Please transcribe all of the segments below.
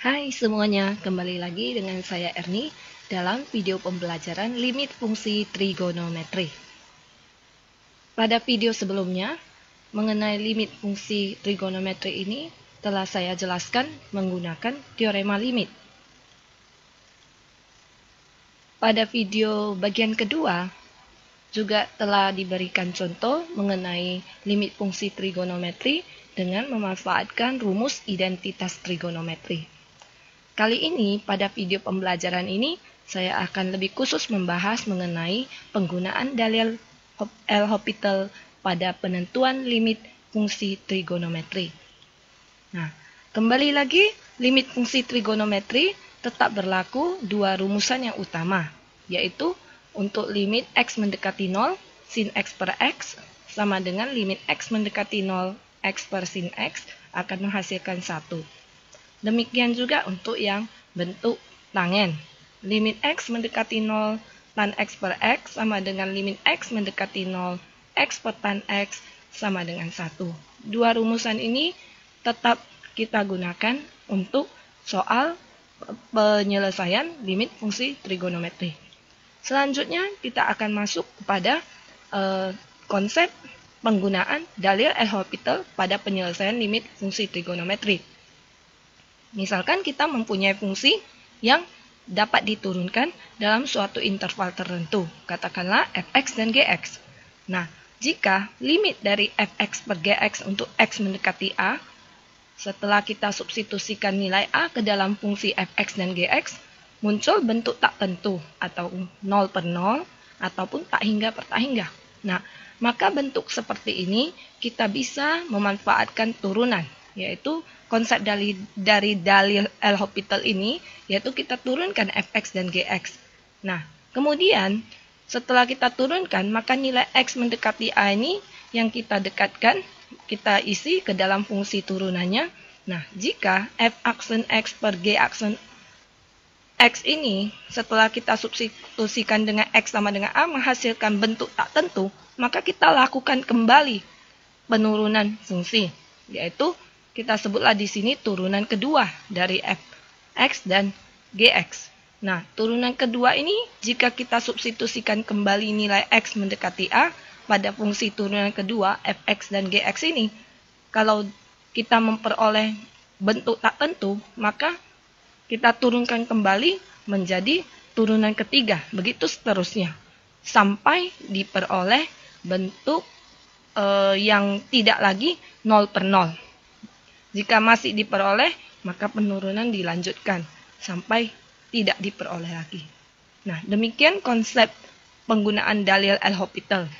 Hai semuanya, kembali lagi dengan saya Erni dalam video pembelajaran limit fungsi trigonometri. Pada video sebelumnya, mengenai limit fungsi trigonometri ini telah saya jelaskan menggunakan teorema limit. Pada video bagian kedua, juga telah diberikan contoh mengenai limit fungsi trigonometri dengan memanfaatkan rumus identitas trigonometri. Kali ini, pada video pembelajaran ini, saya akan lebih khusus membahas mengenai penggunaan dalil L'Hopital pada penentuan limit fungsi trigonometri. Nah, kembali lagi, limit fungsi trigonometri tetap berlaku dua rumusan yang utama, yaitu untuk limit x mendekati 0, sin x per x, sama dengan limit x mendekati 0, x per sin x, akan menghasilkan 1. Demikian juga untuk yang bentuk tangen. Limit x mendekati 0 tan x per x sama dengan limit x mendekati 0 x per tan x sama dengan 1. Dua rumusan ini tetap kita gunakan untuk soal penyelesaian limit fungsi trigonometri. Selanjutnya kita akan masuk kepada konsep penggunaan dalil L'Hopital pada penyelesaian limit fungsi trigonometri. Misalkan kita mempunyai fungsi yang dapat diturunkan dalam suatu interval tertentu, katakanlah fx dan gx. Nah, jika limit dari fx per gx untuk x mendekati a, setelah kita substitusikan nilai a ke dalam fungsi fx dan gx, muncul bentuk tak tentu atau 0 per 0 ataupun tak hingga per tak hingga. Nah, maka bentuk seperti ini kita bisa memanfaatkan turunan, yaitu konsep dari dalil L'Hopital ini, yaitu kita turunkan fx dan gx. Nah, kemudian setelah kita turunkan, maka nilai x mendekati a ini yang kita dekatkan, kita isi ke dalam fungsi turunannya. Nah, jika f aksen x per g aksen x ini setelah kita substitusikan dengan x sama dengan a menghasilkan bentuk tak tentu, maka kita lakukan kembali penurunan fungsi, yaitu kita sebutlah di sini turunan kedua dari fx dan gx. Nah, turunan kedua ini jika kita substitusikan kembali nilai x mendekati a pada fungsi turunan kedua fx dan gx ini, kalau kita memperoleh bentuk tak tentu, maka kita turunkan kembali menjadi turunan ketiga, begitu seterusnya, sampai diperoleh bentuk yang tidak lagi 0 per 0. Jika masih diperoleh, maka penurunan dilanjutkan sampai tidak diperoleh lagi. Nah, demikian konsep penggunaan dalil L'Hopital.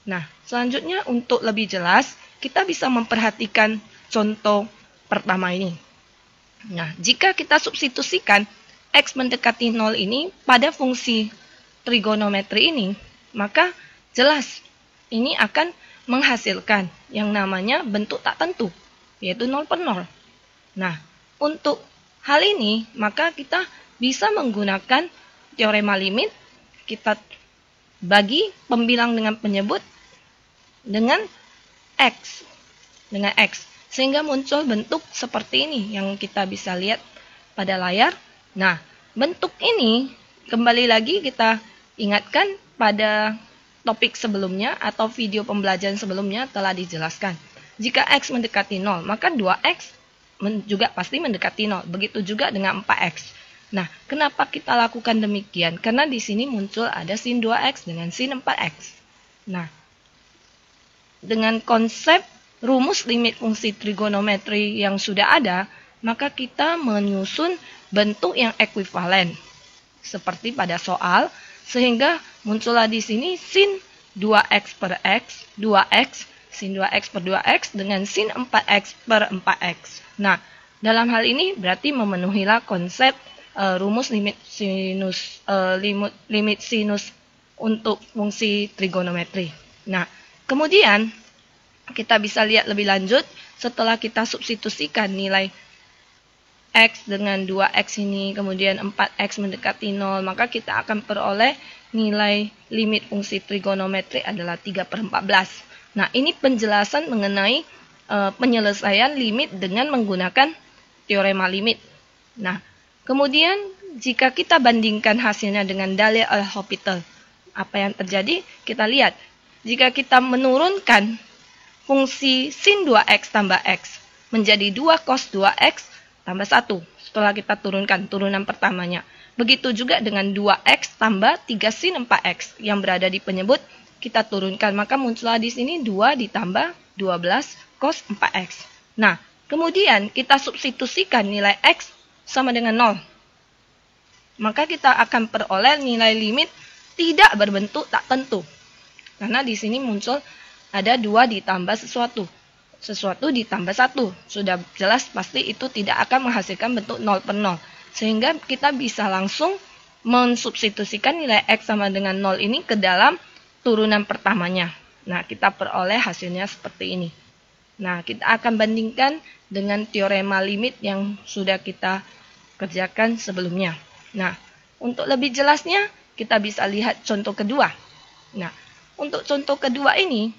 Nah, selanjutnya untuk lebih jelas, kita bisa memperhatikan contoh pertama ini. Nah, jika kita substitusikan x mendekati 0 ini pada fungsi trigonometri ini, maka jelas ini akan menghasilkan yang namanya bentuk tak tentu, yaitu 0 per 0. Nah, untuk hal ini, maka kita bisa menggunakan teorema limit. Kita bagi pembilang dengan penyebut dengan x. Sehingga muncul bentuk seperti ini yang kita bisa lihat pada layar. Nah, bentuk ini kembali lagi kita ingatkan pada topik sebelumnya atau video pembelajaran sebelumnya telah dijelaskan. Jika x mendekati 0, maka 2x juga pasti mendekati 0. Begitu juga dengan 4x. Nah, kenapa kita lakukan demikian? Karena di sini muncul ada sin 2x dengan sin 4x. Nah, dengan konsep rumus limit fungsi trigonometri yang sudah ada, maka kita menyusun bentuk yang ekuivalen. Seperti pada soal, sehingga muncullah di sini sin 2x per x, 2x, sin 2x per 2x dengan sin 4x per 4x. Nah, dalam hal ini berarti memenuhilah konsep rumus limit sinus untuk fungsi trigonometri. Nah, kemudian kita bisa lihat lebih lanjut setelah kita substitusikan nilai x dengan 2x ini, kemudian 4x mendekati 0, maka kita akan peroleh nilai limit fungsi trigonometri adalah 3 per 14. Nah, ini penjelasan mengenai penyelesaian limit dengan menggunakan teorema limit. Nah, kemudian jika kita bandingkan hasilnya dengan dalil L'Hopital, apa yang terjadi? Kita lihat, jika kita menurunkan fungsi sin 2x tambah x menjadi 2 cos 2x tambah 1 setelah kita turunkan turunan pertamanya. Begitu juga dengan 2x tambah 3 sin 4x yang berada di penyebut kita turunkan, maka muncullah di sini 2 ditambah 12 cos 4x. Nah, kemudian kita substitusikan nilai x sama dengan 0. Maka kita akan peroleh nilai limit tidak berbentuk tak tentu. Karena di sini muncul ada 2 ditambah sesuatu. Sesuatu ditambah 1. Sudah jelas pasti itu tidak akan menghasilkan bentuk 0 per 0. Sehingga kita bisa langsung mensubstitusikan nilai x sama dengan 0 ini ke dalam turunan pertamanya. Nah, kita peroleh hasilnya seperti ini. Nah, kita akan bandingkan dengan teorema limit yang sudah kita kerjakan sebelumnya. Nah, untuk lebih jelasnya, kita bisa lihat contoh kedua. Nah, untuk contoh kedua ini,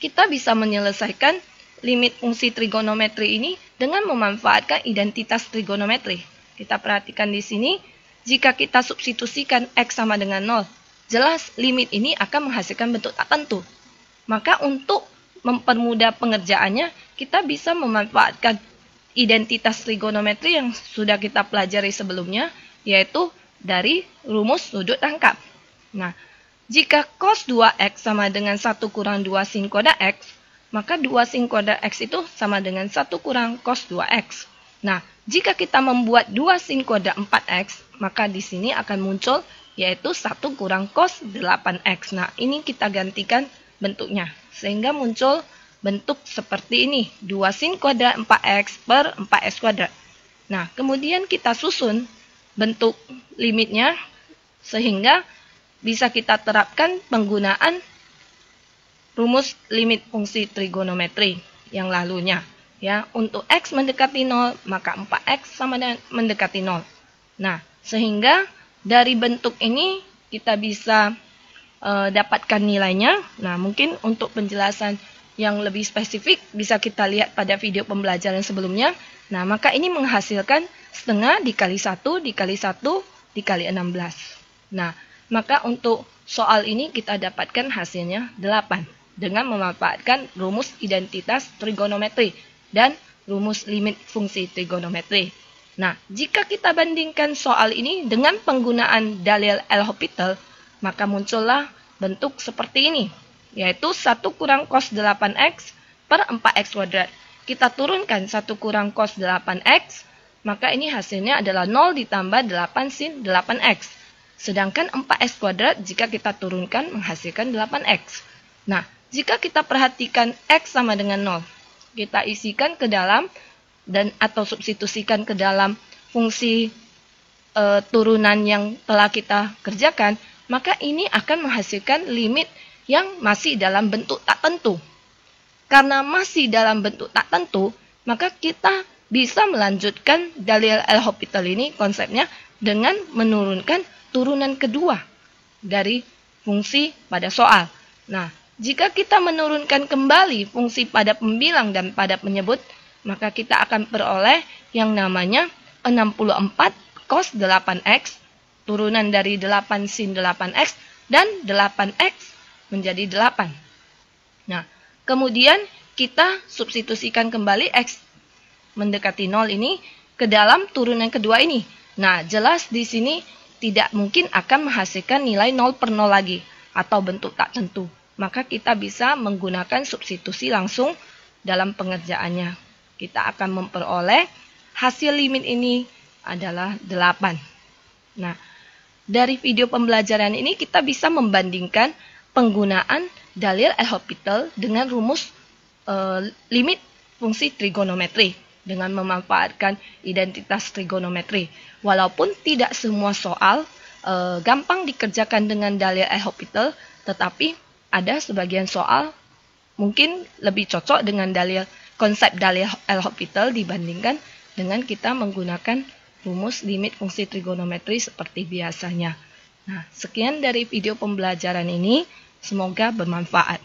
kita bisa menyelesaikan limit fungsi trigonometri ini dengan memanfaatkan identitas trigonometri. Kita perhatikan di sini, jika kita substitusikan x sama dengan 0, jelas limit ini akan menghasilkan bentuk tak tentu. Maka untuk mempermudah pengerjaannya, kita bisa memanfaatkan identitas trigonometri yang sudah kita pelajari sebelumnya, yaitu dari rumus sudut rangkap. Nah, jika cos 2x sama dengan 1 kurang 2 sin kuadrat x, maka 2 sin kuadrat x itu sama dengan 1 kurang cos 2x. Nah, jika kita membuat 2 sin kuadrat 4x, maka di sini akan muncul yaitu 1 kurang cos 8x. Nah, ini kita gantikan bentuknya, sehingga muncul bentuk seperti ini, 2 sin kuadrat 4x per 4x kuadrat. Nah, kemudian kita susun bentuk limitnya, sehingga bisa kita terapkan penggunaan rumus limit fungsi trigonometri yang lalunya. Ya, untuk x mendekati 0, maka 4x sama dengan mendekati 0. Nah, sehingga dari bentuk ini kita bisa dapatkan nilainya. Nah, mungkin untuk penjelasan yang lebih spesifik bisa kita lihat pada video pembelajaran sebelumnya. Nah, maka ini menghasilkan setengah dikali 1 dikali 1 dikali 16. Nah, maka untuk soal ini kita dapatkan hasilnya 8 dengan memanfaatkan rumus identitas trigonometri dan rumus limit fungsi trigonometri. Nah, jika kita bandingkan soal ini dengan penggunaan dalil L'Hopital, maka muncullah bentuk seperti ini, yaitu 1 kurang cos 8x per 4x kuadrat. Kita turunkan 1 kurang cos 8x, maka ini hasilnya adalah 0 ditambah 8 sin 8x. Sedangkan 4x kuadrat jika kita turunkan menghasilkan 8x. Nah, jika kita perhatikan x sama dengan 0, kita isikan ke dalam atau substitusikan ke dalam fungsi turunan yang telah kita kerjakan, maka ini akan menghasilkan limit yang masih dalam bentuk tak tentu. Karena masih dalam bentuk tak tentu, maka kita bisa melanjutkan dalil L'Hopital ini konsepnya dengan menurunkan turunan kedua dari fungsi pada soal. Nah, jika kita menurunkan kembali fungsi pada pembilang dan pada penyebut, maka kita akan peroleh yang namanya 64 cos 8x, turunan dari 8 sin 8x, dan 8x menjadi 8. Nah, kemudian kita substitusikan kembali x mendekati 0 ini ke dalam turunan kedua ini. Nah, jelas di sini tidak mungkin akan menghasilkan nilai 0 per 0 lagi atau bentuk tak tentu. Maka kita bisa menggunakan substitusi langsung dalam pengerjaannya. Kita akan memperoleh hasil limit ini adalah 8. Nah, dari video pembelajaran ini kita bisa membandingkan penggunaan dalil L'Hopital dengan rumus limit fungsi trigonometri dengan memanfaatkan identitas trigonometri. Walaupun tidak semua soal gampang dikerjakan dengan dalil L'Hopital, tetapi ada sebagian soal mungkin lebih cocok dengan konsep dalil L'Hopital dibandingkan dengan kita menggunakan rumus limit fungsi trigonometri seperti biasanya. Nah, sekian dari video pembelajaran ini, semoga bermanfaat.